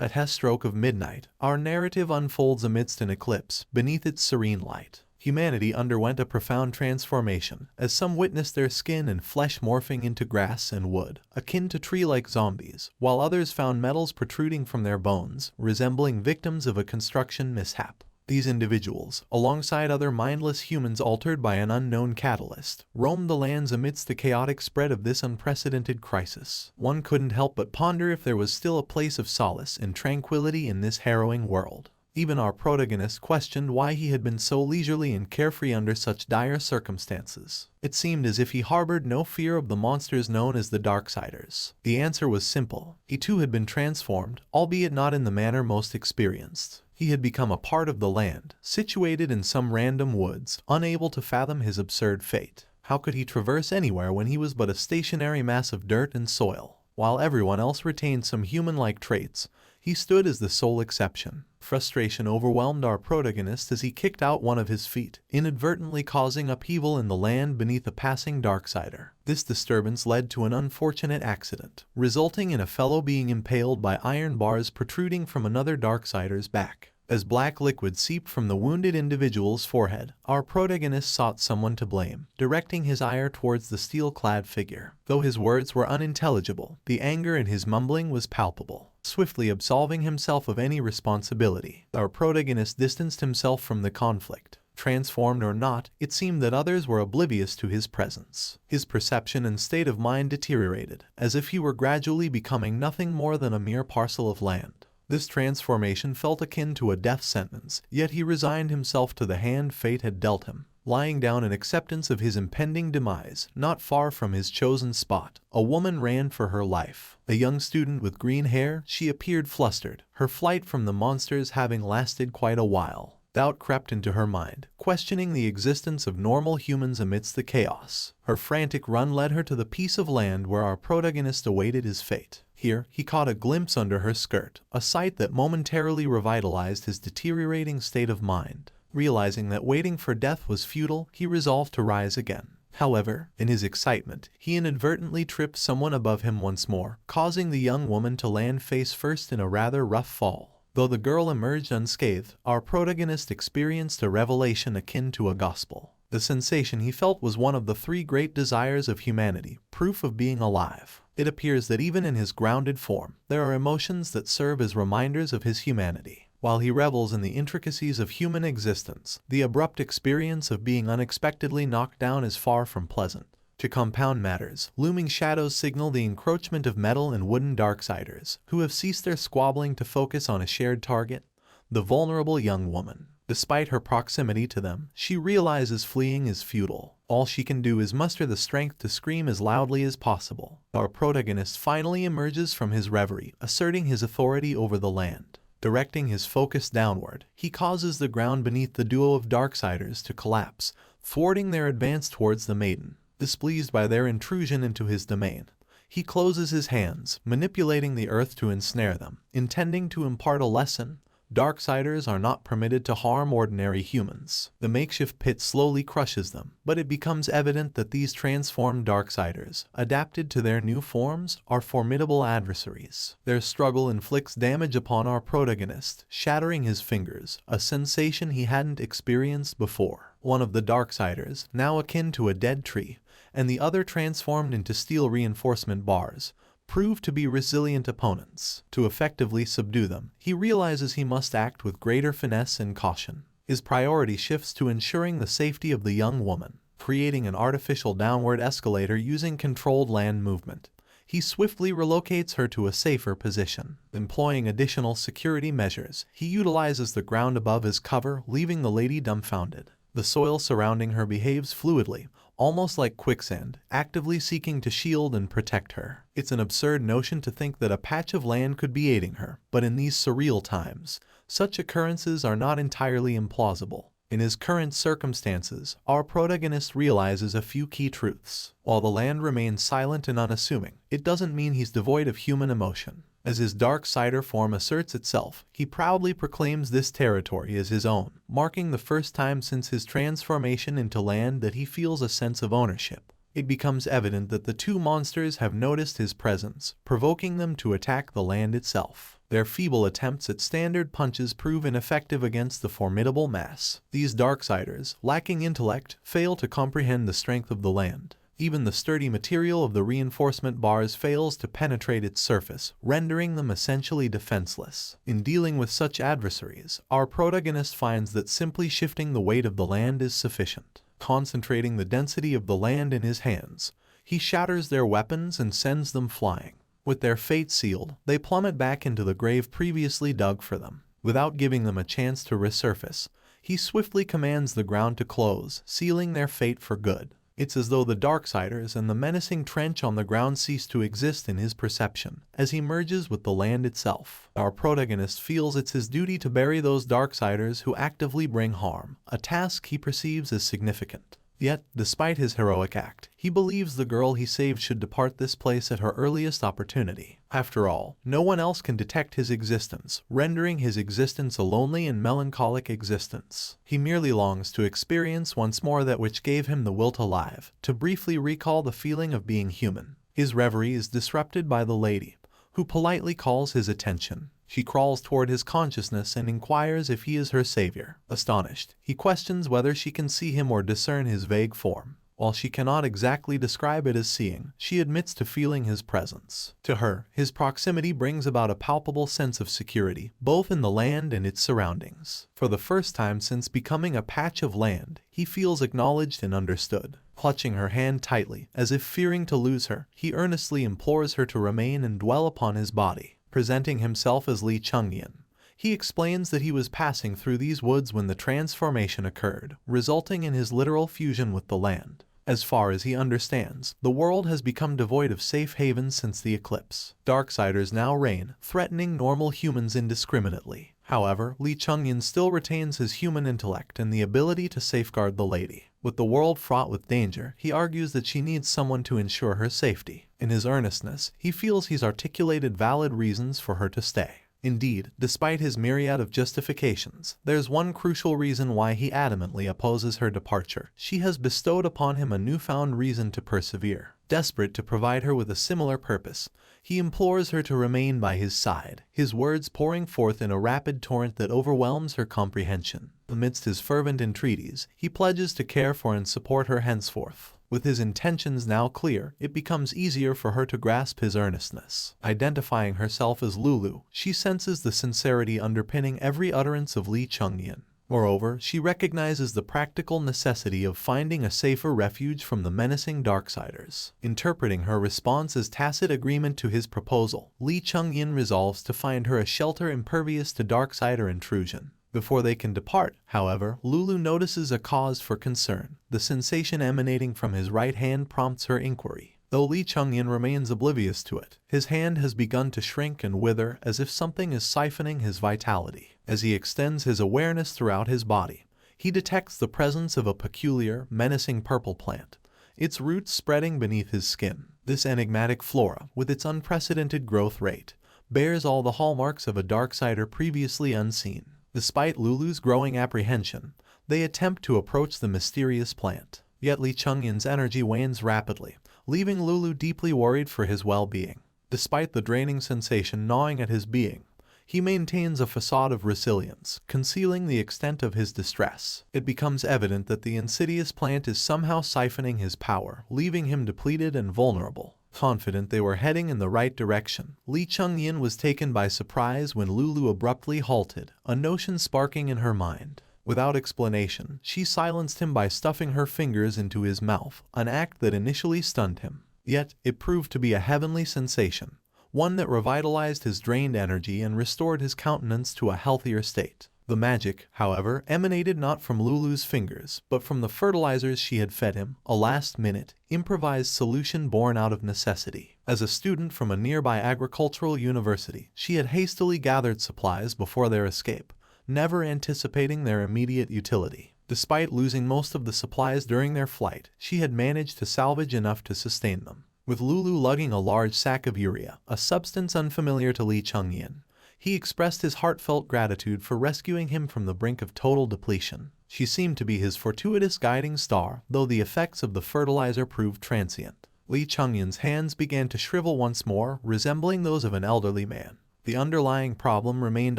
At the stroke of midnight, our narrative unfolds amidst an eclipse, beneath its serene light. Humanity underwent a profound transformation, as some witnessed their skin and flesh morphing into grass and wood, akin to tree-like zombies, while others found metals protruding from their bones, resembling victims of a construction mishap. These individuals, alongside other mindless humans altered by an unknown catalyst, roamed the lands amidst the chaotic spread of this unprecedented crisis. One couldn't help but ponder if there was still a place of solace and tranquility in this harrowing world. Even our protagonist questioned why he had been so leisurely and carefree under such dire circumstances. It seemed as if he harbored no fear of the monsters known as the Darksiders. The answer was simple. He too had been transformed, albeit not in the manner most experienced. He had become a part of the land, situated in some random woods, unable to fathom his absurd fate. How could he traverse anywhere when he was but a stationary mass of dirt and soil? While everyone else retained some human-like traits, he stood as the sole exception. Frustration overwhelmed our protagonist as he kicked out one of his feet, inadvertently causing upheaval in the land beneath a passing Darksider. This disturbance led to an unfortunate accident, resulting in a fellow being impaled by iron bars protruding from another Darksider's back. As black liquid seeped from the wounded individual's forehead, our protagonist sought someone to blame, directing his ire towards the steel-clad figure. Though his words were unintelligible, the anger in his mumbling was palpable. Swiftly absolving himself of any responsibility, our protagonist distanced himself from the conflict. Transformed or not, it seemed that others were oblivious to his presence. His perception and state of mind deteriorated, as if he were gradually becoming nothing more than a mere parcel of land. This transformation felt akin to a death sentence, yet he resigned himself to the hand fate had dealt him. Lying down in acceptance of his impending demise, not far from his chosen spot, a woman ran for her life. A young student with green hair, she appeared flustered, her flight from the monsters having lasted quite a while. Doubt crept into her mind, questioning the existence of normal humans amidst the chaos. Her frantic run led her to the piece of land where our protagonist awaited his fate. Here, he caught a glimpse under her skirt, a sight that momentarily revitalized his deteriorating state of mind. Realizing that waiting for death was futile, he resolved to rise again. However, in his excitement, he inadvertently tripped someone above him once more, causing the young woman to land face first in a rather rough fall. Though the girl emerged unscathed, our protagonist experienced a revelation akin to a gospel. The sensation he felt was one of the three great desires of humanity, proof of being alive. It appears that even in his grounded form, there are emotions that serve as reminders of his humanity. While he revels in the intricacies of human existence, the abrupt experience of being unexpectedly knocked down is far from pleasant. To compound matters, looming shadows signal the encroachment of metal and wooden Darksiders, who have ceased their squabbling to focus on a shared target: the vulnerable young woman. Despite her proximity to them, she realizes fleeing is futile. All she can do is muster the strength to scream as loudly as possible. Our protagonist finally emerges from his reverie, asserting his authority over the land. Directing his focus downward, he causes the ground beneath the duo of Darksiders to collapse, thwarting their advance towards the maiden. Displeased by their intrusion into his domain, he closes his hands, manipulating the earth to ensnare them, intending to impart a lesson. Darksiders are not permitted to harm ordinary humans. The makeshift pit slowly crushes them, but it becomes evident that these transformed Darksiders, adapted to their new forms, are formidable adversaries. Their struggle inflicts damage upon our protagonist, shattering his fingers, a sensation he hadn't experienced before. One of the Darksiders, now akin to a dead tree, and the other transformed into steel reinforcement bars, prove to be resilient opponents. To effectively subdue them, he realizes he must act with greater finesse and caution. His priority shifts to ensuring the safety of the young woman. Creating an artificial downward escalator using controlled land movement, he swiftly relocates her to a safer position. Employing additional security measures, he utilizes the ground above as cover, leaving the lady dumbfounded. The soil surrounding her behaves fluidly, almost like quicksand, actively seeking to shield and protect her. It's an absurd notion to think that a patch of land could be aiding her, but in these surreal times, such occurrences are not entirely implausible. In his current circumstances, our protagonist realizes a few key truths. While the land remains silent and unassuming, it doesn't mean he's devoid of human emotion. As his Darksider form asserts itself, he proudly proclaims this territory as his own, marking the first time since his transformation into land that he feels a sense of ownership. It becomes evident that the two monsters have noticed his presence, provoking them to attack the land itself. Their feeble attempts at standard punches prove ineffective against the formidable mass. These Darksiders, lacking intellect, fail to comprehend the strength of the land. Even the sturdy material of the reinforcement bars fails to penetrate its surface, rendering them essentially defenseless. In dealing with such adversaries, our protagonist finds that simply shifting the weight of the land is sufficient. Concentrating the density of the land in his hands, he shatters their weapons and sends them flying. With their fate sealed, they plummet back into the grave previously dug for them. Without giving them a chance to resurface, he swiftly commands the ground to close, sealing their fate for good. It's as though the Darksiders and the menacing trench on the ground cease to exist in his perception, as he merges with the land itself. Our protagonist feels it's his duty to bury those Darksiders who actively bring harm, a task he perceives as significant. Yet, despite his heroic act, he believes the girl he saved should depart this place at her earliest opportunity. After all, no one else can detect his existence, rendering his existence a lonely and melancholic existence. He merely longs to experience once more that which gave him the will to live, to briefly recall the feeling of being human. His reverie is disrupted by the lady, who politely calls his attention. She crawls toward his consciousness and inquires if he is her savior. Astonished, he questions whether she can see him or discern his vague form. While she cannot exactly describe it as seeing, she admits to feeling his presence. To her, his proximity brings about a palpable sense of security, both in the land and its surroundings. For the first time since becoming a patch of land, he feels acknowledged and understood. Clutching her hand tightly, as if fearing to lose her, he earnestly implores her to remain and dwell upon his body. Presenting himself as Lee Chung-yin, he explains that he was passing through these woods when the transformation occurred, resulting in his literal fusion with the land. As far as he understands, the world has become devoid of safe havens since the eclipse. Darksiders now reign, threatening normal humans indiscriminately. However, Lee Chung-yin still retains his human intellect and the ability to safeguard the lady. With the world fraught with danger, he argues that she needs someone to ensure her safety. In his earnestness, he feels he's articulated valid reasons for her to stay. Indeed, despite his myriad of justifications, there's one crucial reason why he adamantly opposes her departure. She has bestowed upon him a newfound reason to persevere. Desperate to provide her with a similar purpose, he implores her to remain by his side, his words pouring forth in a rapid torrent that overwhelms her comprehension. Amidst his fervent entreaties, he pledges to care for and support her henceforth. With his intentions now clear, it becomes easier for her to grasp his earnestness. Identifying herself as Lulu, she senses the sincerity underpinning every utterance of Lee Chung-yin. Moreover, she recognizes the practical necessity of finding a safer refuge from the menacing Darksiders. Interpreting her response as tacit agreement to his proposal, Lee Chung-yin resolves to find her a shelter impervious to Darksider intrusion. Before they can depart, however, Lulu notices a cause for concern. The sensation emanating from his right hand prompts her inquiry. Though Lee Chung-yin remains oblivious to it, his hand has begun to shrink and wither as if something is siphoning his vitality. As he extends his awareness throughout his body, he detects the presence of a peculiar, menacing purple plant, its roots spreading beneath his skin. This enigmatic flora, with its unprecedented growth rate, bears all the hallmarks of a Darksider previously unseen. Despite Lulu's growing apprehension, they attempt to approach the mysterious plant. Yet Lee Chung-yin's energy wanes rapidly, leaving Lulu deeply worried for his well-being. Despite the draining sensation gnawing at his being, he maintains a facade of resilience, concealing the extent of his distress. It becomes evident that the insidious plant is somehow siphoning his power, leaving him depleted and vulnerable. Confident they were heading in the right direction, Lee Chung-yin was taken by surprise when Lulu abruptly halted, a notion sparking in her mind. Without explanation, she silenced him by stuffing her fingers into his mouth, an act that initially stunned him. Yet, it proved to be a heavenly sensation, one that revitalized his drained energy and restored his countenance to a healthier state. The magic, however, emanated not from Lulu's fingers, but from the fertilizers she had fed him, a last-minute, improvised solution born out of necessity. As a student from a nearby agricultural university, she had hastily gathered supplies before their escape, never anticipating their immediate utility. Despite losing most of the supplies during their flight, she had managed to salvage enough to sustain them. With Lulu lugging a large sack of urea, a substance unfamiliar to Lee Chung-yin, he expressed his heartfelt gratitude for rescuing him from the brink of total depletion. She seemed to be his fortuitous guiding star, though the effects of the fertilizer proved transient. Lee Chung-yin's hands began to shrivel once more, resembling those of an elderly man. The underlying problem remained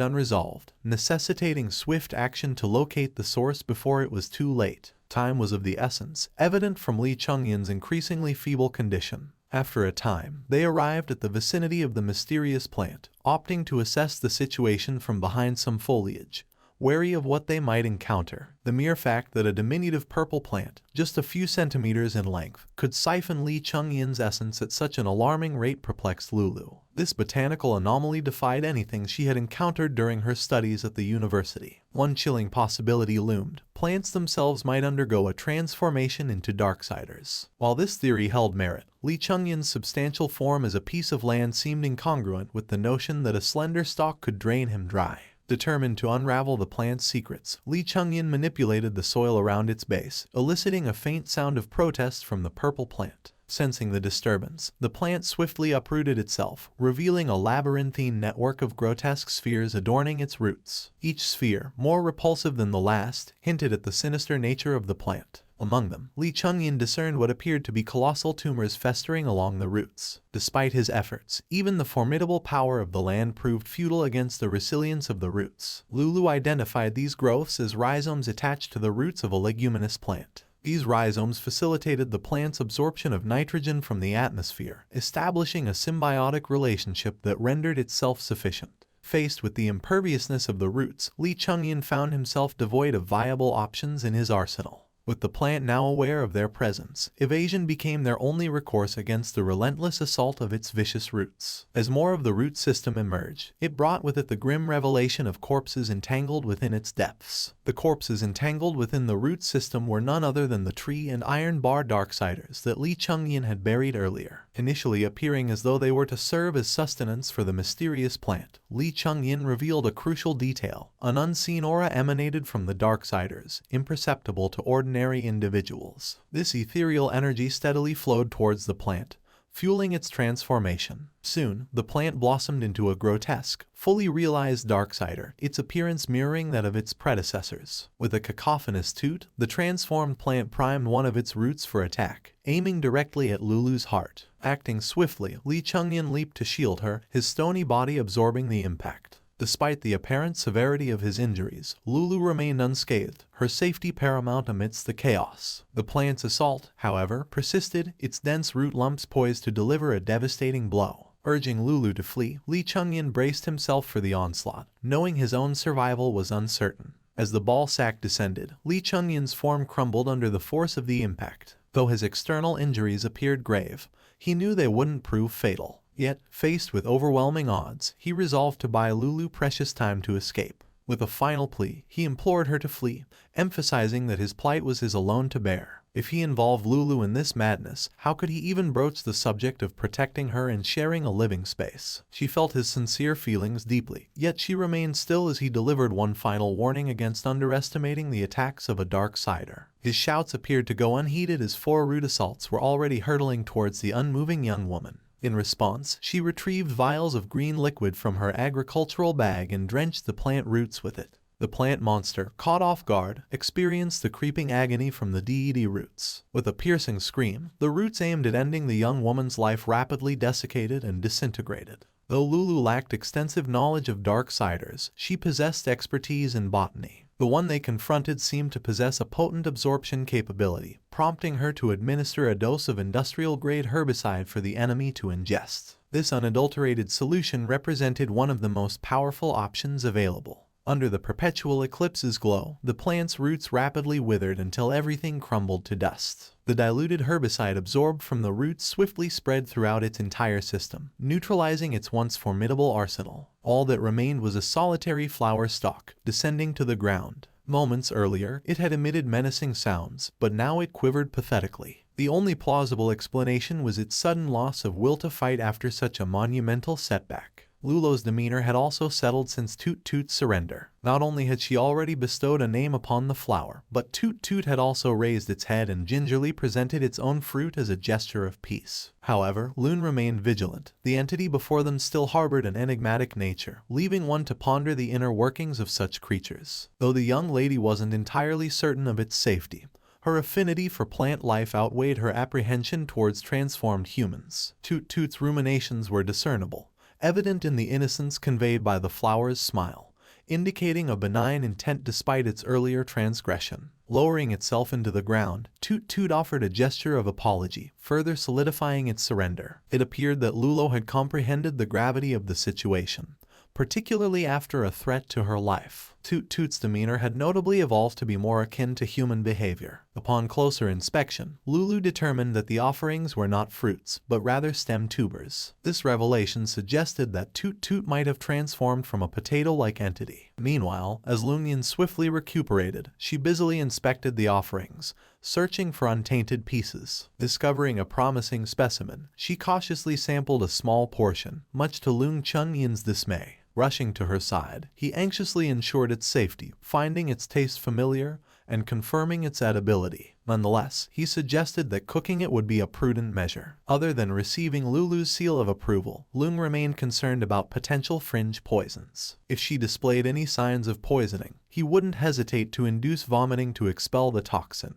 unresolved, necessitating swift action to locate the source before it was too late. Time was of the essence, evident from Lee Chung-yin's increasingly feeble condition. After a time, they arrived at the vicinity of the mysterious plant, opting to assess the situation from behind some foliage, wary of what they might encounter. The mere fact that a diminutive purple plant, just a few centimeters in length, could siphon Lee Chung-yin's essence at such an alarming rate perplexed Lulu. This botanical anomaly defied anything she had encountered during her studies at the university. One chilling possibility loomed: plants themselves might undergo a transformation into Darksiders. While this theory held merit, Lee Chung-yin's substantial form as a piece of land seemed incongruent with the notion that a slender stalk could drain him dry. Determined to unravel the plant's secrets, Lee Chung-yin manipulated the soil around its base, eliciting a faint sound of protest from the purple plant. Sensing the disturbance, the plant swiftly uprooted itself, revealing a labyrinthine network of grotesque spheres adorning its roots. Each sphere, more repulsive than the last, hinted at the sinister nature of the plant. Among them, Lee Chung-yin discerned what appeared to be colossal tumors festering along the roots. Despite his efforts, even the formidable power of the land proved futile against the resilience of the roots. Lulu identified these growths as rhizomes attached to the roots of a leguminous plant. These rhizomes facilitated the plant's absorption of nitrogen from the atmosphere, establishing a symbiotic relationship that rendered it self-sufficient. Faced with the imperviousness of the roots, Lee Chung-yin found himself devoid of viable options in his arsenal. With the plant now aware of their presence, evasion became their only recourse against the relentless assault of its vicious roots. As more of the root system emerged, it brought with it the grim revelation of corpses entangled within its depths. The corpses entangled within the root system were none other than the tree and iron bar Darksiders that Lee Chung-yin had buried earlier. Initially appearing as though they were to serve as sustenance for the mysterious plant, Lee Chung-yin revealed a crucial detail: an unseen aura emanated from the Darksiders, imperceptible to ordinary individuals. This ethereal energy steadily flowed towards the plant, fueling its transformation. Soon, the plant blossomed into a grotesque, fully realized Darksider, its appearance mirroring that of its predecessors. With a cacophonous toot, the transformed plant primed one of its roots for attack, aiming directly at Lulu's heart. Acting swiftly, Lee Chung-yin leaped to shield her, his stony body absorbing the impact. Despite the apparent severity of his injuries, Lulu remained unscathed, her safety paramount amidst the chaos. The plant's assault, however, persisted, its dense root lumps poised to deliver a devastating blow. Urging Lulu to flee, Lee Chung-yin braced himself for the onslaught, knowing his own survival was uncertain. As the ball sack descended, Lee Chung-yin's form crumbled under the force of the impact. Though his external injuries appeared grave, he knew they wouldn't prove fatal. Yet, faced with overwhelming odds, he resolved to buy Lulu precious time to escape. With a final plea, he implored her to flee, emphasizing that his plight was his alone to bear. If he involved Lulu in this madness, how could he even broach the subject of protecting her and sharing a living space? She felt his sincere feelings deeply, yet she remained still as he delivered one final warning against underestimating the attacks of a Darksider. His shouts appeared to go unheeded as 4 root assaults were already hurtling towards the unmoving young woman. In response, she retrieved vials of green liquid from her agricultural bag and drenched the plant roots with it. The plant monster, caught off guard, experienced the creeping agony from the deity roots. With a piercing scream, the roots aimed at ending the young woman's life rapidly desiccated and disintegrated. Though Lulu lacked extensive knowledge of Darksiders, she possessed expertise in botany. The one they confronted seemed to possess a potent absorption capability, prompting her to administer a dose of industrial-grade herbicide for the enemy to ingest. This unadulterated solution represented one of the most powerful options available. Under the perpetual eclipse's glow, the plant's roots rapidly withered until everything crumbled to dust. The diluted herbicide absorbed from the roots swiftly spread throughout its entire system, neutralizing its once formidable arsenal. All that remained was a solitary flower stalk, descending to the ground. Moments earlier, it had emitted menacing sounds, but now it quivered pathetically. The only plausible explanation was its sudden loss of will to fight after such a monumental setback. Lulu's demeanor had also settled since Toot Toot's surrender. Not only had she already bestowed a name upon the flower, but Toot Toot had also raised its head and gingerly presented its own fruit as a gesture of peace. However, Loon remained vigilant. The entity before them still harbored an enigmatic nature, leaving one to ponder the inner workings of such creatures. Though the young lady wasn't entirely certain of its safety, her affinity for plant life outweighed her apprehension towards transformed humans. Toot Toot's ruminations were discernible, evident in the innocence conveyed by the flower's smile, indicating a benign intent despite its earlier transgression. Lowering itself into the ground, Toot Toot offered a gesture of apology, further solidifying its surrender. It appeared that Lulo had comprehended the gravity of the situation, particularly after a threat to her life. Toot Toot's demeanor had notably evolved to be more akin to human behavior. Upon closer inspection, Lulu determined that the offerings were not fruits, but rather stem tubers. This revelation suggested that Toot Toot might have transformed from a potato-like entity. Meanwhile, as Lunyan swiftly recuperated, she busily inspected the offerings, searching for untainted pieces. Discovering a promising specimen, she cautiously sampled a small portion, much to Lung Chunyan's dismay. Rushing to her side, he anxiously ensured its safety, finding its taste familiar and confirming its edibility. Nonetheless, he suggested that cooking it would be a prudent measure. Other than receiving Lulu's seal of approval, Lung remained concerned about potential fringe poisons. If she displayed any signs of poisoning, he wouldn't hesitate to induce vomiting to expel the toxin,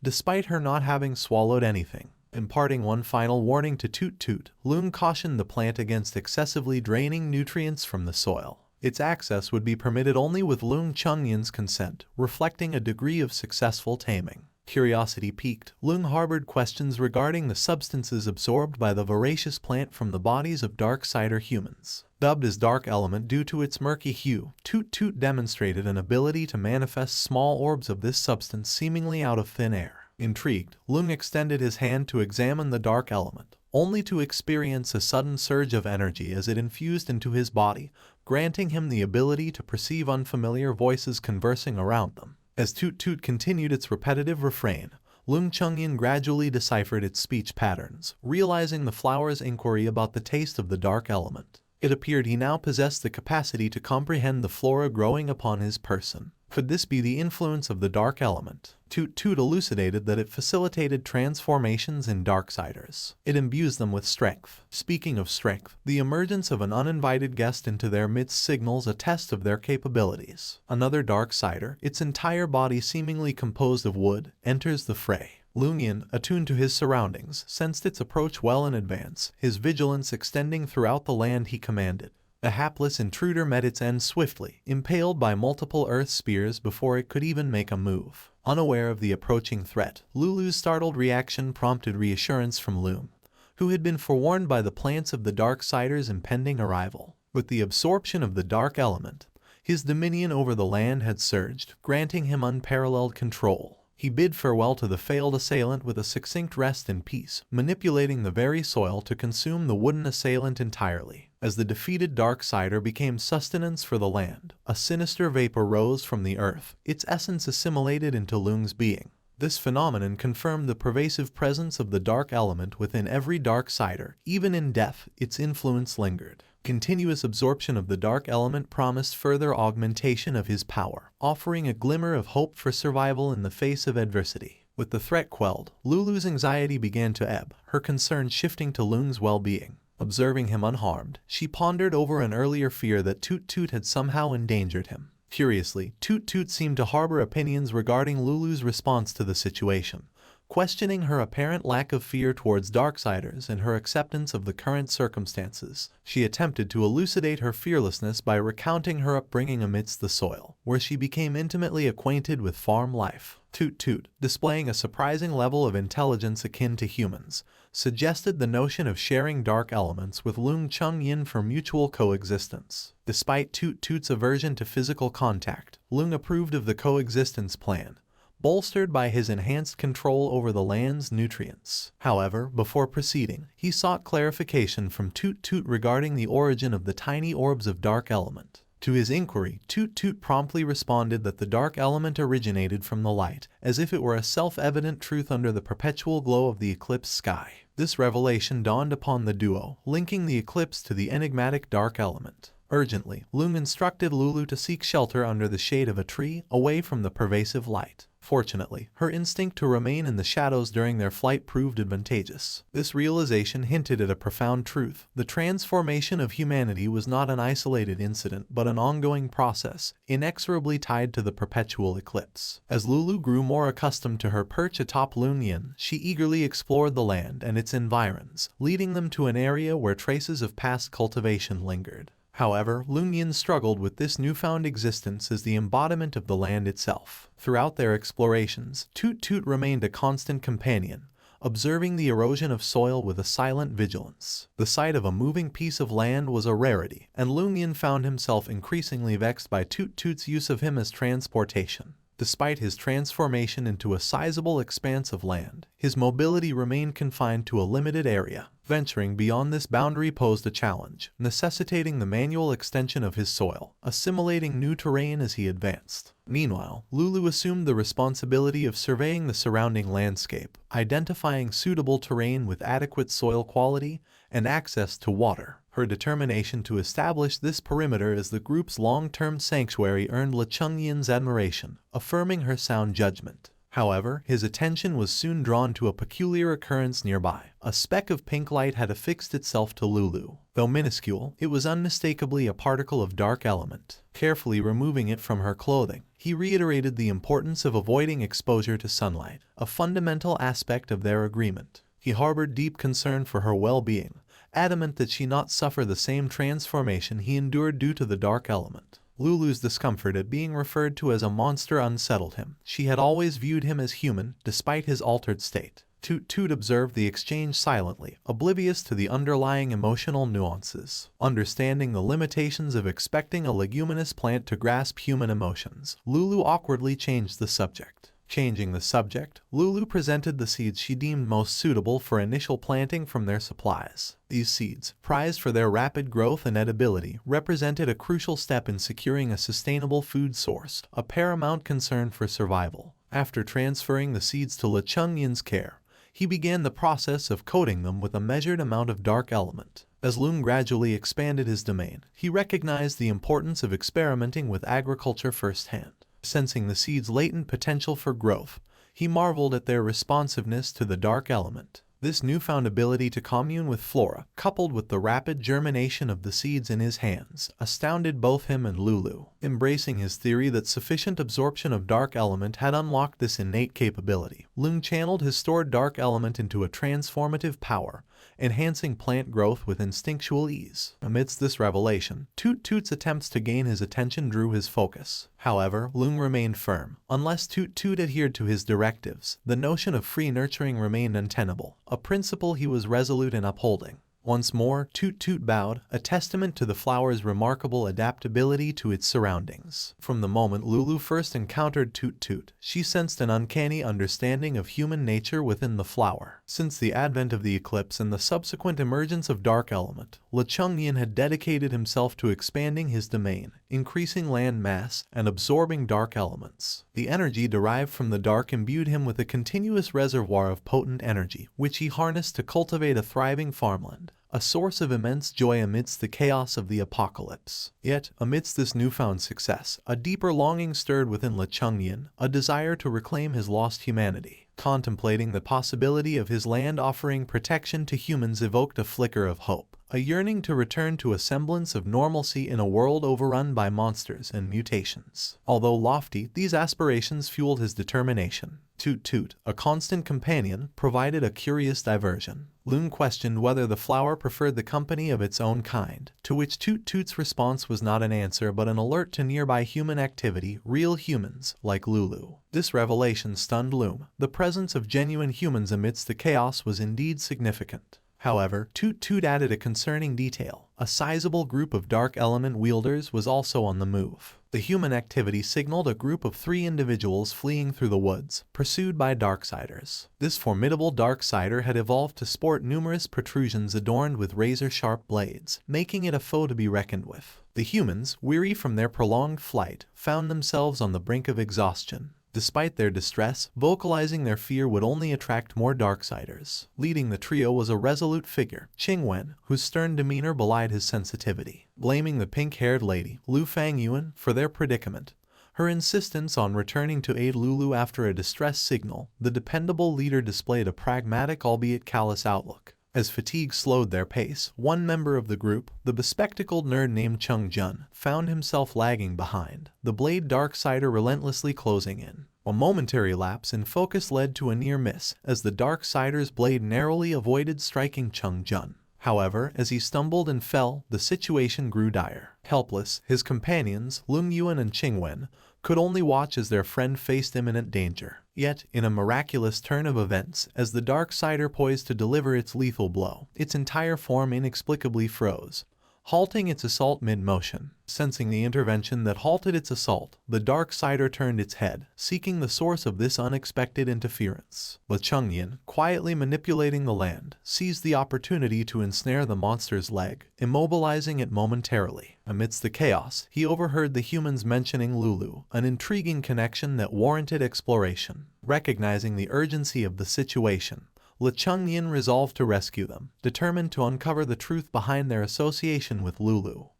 despite her not having swallowed anything. Imparting one final warning to Toot Toot, Lung cautioned the plant against excessively draining nutrients from the soil. Its access would be permitted only with Lung Chunyan's consent, reflecting a degree of successful taming. Curiosity piqued, Lung harbored questions regarding the substances absorbed by the voracious plant from the bodies of Darksider humans. Dubbed as Dark Element due to its murky hue, Toot Toot demonstrated an ability to manifest small orbs of this substance seemingly out of thin air. Intrigued, Lung extended his hand to examine the dark element, only to experience a sudden surge of energy as it infused into his body, granting him the ability to perceive unfamiliar voices conversing around them. As Toot Toot continued its repetitive refrain, Lung Chunyan gradually deciphered its speech patterns, realizing the flower's inquiry about the taste of the dark element. It appeared he now possessed the capacity to comprehend the flora growing upon his person. Could this be the influence of the dark element? Toot Toot elucidated that it facilitated transformations in Darksiders. It imbues them with strength. Speaking of strength, the emergence of an uninvited guest into their midst signals a test of their capabilities. Another Darksider, its entire body seemingly composed of wood, enters the fray. Lunyan, attuned to his surroundings, sensed its approach well in advance, his vigilance extending throughout the land he commanded. The hapless intruder met its end swiftly, impaled by multiple earth spears before it could even make a move. Unaware of the approaching threat, Lulu's startled reaction prompted reassurance from Lum, who had been forewarned by the plants of the Darksiders' impending arrival. With the absorption of the dark element, his dominion over the land had surged, granting him unparalleled control. He bid farewell to the failed assailant with a succinct rest in peace, manipulating the very soil to consume the wooden assailant entirely. As the defeated Darksider became sustenance for the land, a sinister vapor rose from the earth, its essence assimilated into Lung's being. This phenomenon confirmed the pervasive presence of the dark element within every Darksider. Even in death, its influence lingered. Continuous absorption of the dark element promised further augmentation of his power, offering a glimmer of hope for survival in the face of adversity. With the threat quelled, Lulu's anxiety began to ebb, her concern shifting to Lung's well-being. Observing him unharmed, she pondered over an earlier fear that Toot Toot had somehow endangered him. Curiously, Toot Toot seemed to harbor opinions regarding Lulu's response to the situation, questioning her apparent lack of fear towards Darksiders and her acceptance of the current circumstances. She attempted to elucidate her fearlessness by recounting her upbringing amidst the soil, where she became intimately acquainted with farm life. Toot Toot, displaying a surprising level of intelligence akin to humans, suggested the notion of sharing dark elements with Lung Chunyan for mutual coexistence. Despite Toot Toot's aversion to physical contact, Lung approved of the coexistence plan, bolstered by his enhanced control over the land's nutrients. However, before proceeding, he sought clarification from Toot Toot regarding the origin of the tiny orbs of dark element. To his inquiry, Toot Toot promptly responded that the dark element originated from the light, as if it were a self-evident truth under the perpetual glow of the eclipse sky. This revelation dawned upon the duo, linking the eclipse to the enigmatic dark element. Urgently, Lung instructed Lulu to seek shelter under the shade of a tree, away from the pervasive light. Fortunately, her instinct to remain in the shadows during their flight proved advantageous. This realization hinted at a profound truth. The transformation of humanity was not an isolated incident but an ongoing process, inexorably tied to the perpetual eclipse. As Lulu grew more accustomed to her perch atop Lunyan, she eagerly explored the land and its environs, leading them to an area where traces of past cultivation lingered. However, Lunyan struggled with this newfound existence as the embodiment of the land itself. Throughout their explorations, Toot Toot remained a constant companion, observing the erosion of soil with a silent vigilance. The sight of a moving piece of land was a rarity, and Lunyan found himself increasingly vexed by Toot Toot's use of him as transportation. Despite his transformation into a sizable expanse of land, his mobility remained confined to a limited area. Venturing beyond this boundary posed a challenge, necessitating the manual extension of his soil, assimilating new terrain as he advanced. Meanwhile, Lulu assumed the responsibility of surveying the surrounding landscape, identifying suitable terrain with adequate soil quality and access to water. Her determination to establish this perimeter as the group's long-term sanctuary earned Lechungyan's admiration, affirming her sound judgment. However, his attention was soon drawn to a peculiar occurrence nearby. A speck of pink light had affixed itself to Lulu. Though minuscule, it was unmistakably a particle of dark element. Carefully removing it from her clothing, he reiterated the importance of avoiding exposure to sunlight, a fundamental aspect of their agreement. He harbored deep concern for her well-being, adamant that she not suffer the same transformation he endured due to the dark element. Lulu's discomfort at being referred to as a monster unsettled him. She had always viewed him as human, despite his altered state. Toot Toot observed the exchange silently, oblivious to the underlying emotional nuances. Understanding the limitations of expecting a leguminous plant to grasp human emotions, Lulu awkwardly changed the subject. Changing the subject, Lulu presented the seeds she deemed most suitable for initial planting from their supplies. These seeds, prized for their rapid growth and edibility, represented a crucial step in securing a sustainable food source, a paramount concern for survival. After transferring the seeds to Lechungyan's care, he began the process of coating them with a measured amount of dark element. As Lung gradually expanded his domain, he recognized the importance of experimenting with agriculture firsthand. Sensing the seed's latent potential for growth, he marveled at their responsiveness to the dark element. This newfound ability to commune with flora, coupled with the rapid germination of the seeds in his hands, astounded both him and Lulu. Embracing his theory that sufficient absorption of dark element had unlocked this innate capability, Lung channeled his stored dark element into a transformative power, enhancing plant growth with instinctual ease. Amidst this revelation, Toot Toot's attempts to gain his attention drew his focus. However, Lung remained firm. Unless Toot Toot adhered to his directives, the notion of free nurturing remained untenable, a principle he was resolute in upholding. Once more, Toot Toot bowed, a testament to the flower's remarkable adaptability to its surroundings. From the moment Lulu first encountered Toot Toot, she sensed an uncanny understanding of human nature within the flower. Since the advent of the eclipse and the subsequent emergence of dark element, Lechungyan had dedicated himself to expanding his domain, increasing land mass, and absorbing dark elements. The energy derived from the dark imbued him with a continuous reservoir of potent energy, which he harnessed to cultivate a thriving farmland, a source of immense joy amidst the chaos of the apocalypse. Yet, amidst this newfound success, a deeper longing stirred within Lechungyan, a desire to reclaim his lost humanity. Contemplating the possibility of his land offering protection to humans evoked a flicker of hope, a yearning to return to a semblance of normalcy in a world overrun by monsters and mutations. Although lofty, these aspirations fueled his determination. Toot Toot, a constant companion, provided a curious diversion. Lung questioned whether the flower preferred the company of its own kind, to which Toot Toot's response was not an answer but an alert to nearby human activity, real humans, like Lulu. This revelation stunned Lung. The presence of genuine humans amidst the chaos was indeed significant. However, Toot Toot added a concerning detail. A sizable group of dark element wielders was also on the move. The human activity signaled a group of 3 individuals fleeing through the woods, pursued by Darksiders. This formidable Darksider had evolved to sport numerous protrusions adorned with razor-sharp blades, making it a foe to be reckoned with. The humans, weary from their prolonged flight, found themselves on the brink of exhaustion. Despite their distress, vocalizing their fear would only attract more Darksiders. Leading the trio was a resolute figure, Qingwen, whose stern demeanor belied his sensitivity. Blaming the pink-haired lady, Lu Fangyuan, for their predicament, Her insistence on returning to aid Lulu after a distress signal, the dependable leader displayed a pragmatic albeit callous outlook. As fatigue slowed their pace, one member of the group, the bespectacled nerd named Chung Jun, found himself lagging behind, the blade Darksider relentlessly closing in. A momentary lapse in focus led to a near miss, as the Darksider's blade narrowly avoided striking Chung Jun. However, as he stumbled and fell, the situation grew dire. Helpless, his companions, Lung Yuan and Qingwen, could only watch as their friend faced imminent danger. Yet, in a miraculous turn of events, as the Darksider poised to deliver its lethal blow, its entire form inexplicably froze, halting its assault mid-motion. Sensing the intervention that halted its assault, the Darksider turned its head, seeking the source of this unexpected interference. But Chungyin, quietly manipulating the land, seized the opportunity to ensnare the monster's leg, immobilizing it momentarily. Amidst the chaos, he overheard the humans mentioning Lulu, an intriguing connection that warranted exploration. Recognizing the urgency of the situation, Chungyin resolved to rescue them, determined to uncover the truth behind their association with Lulu.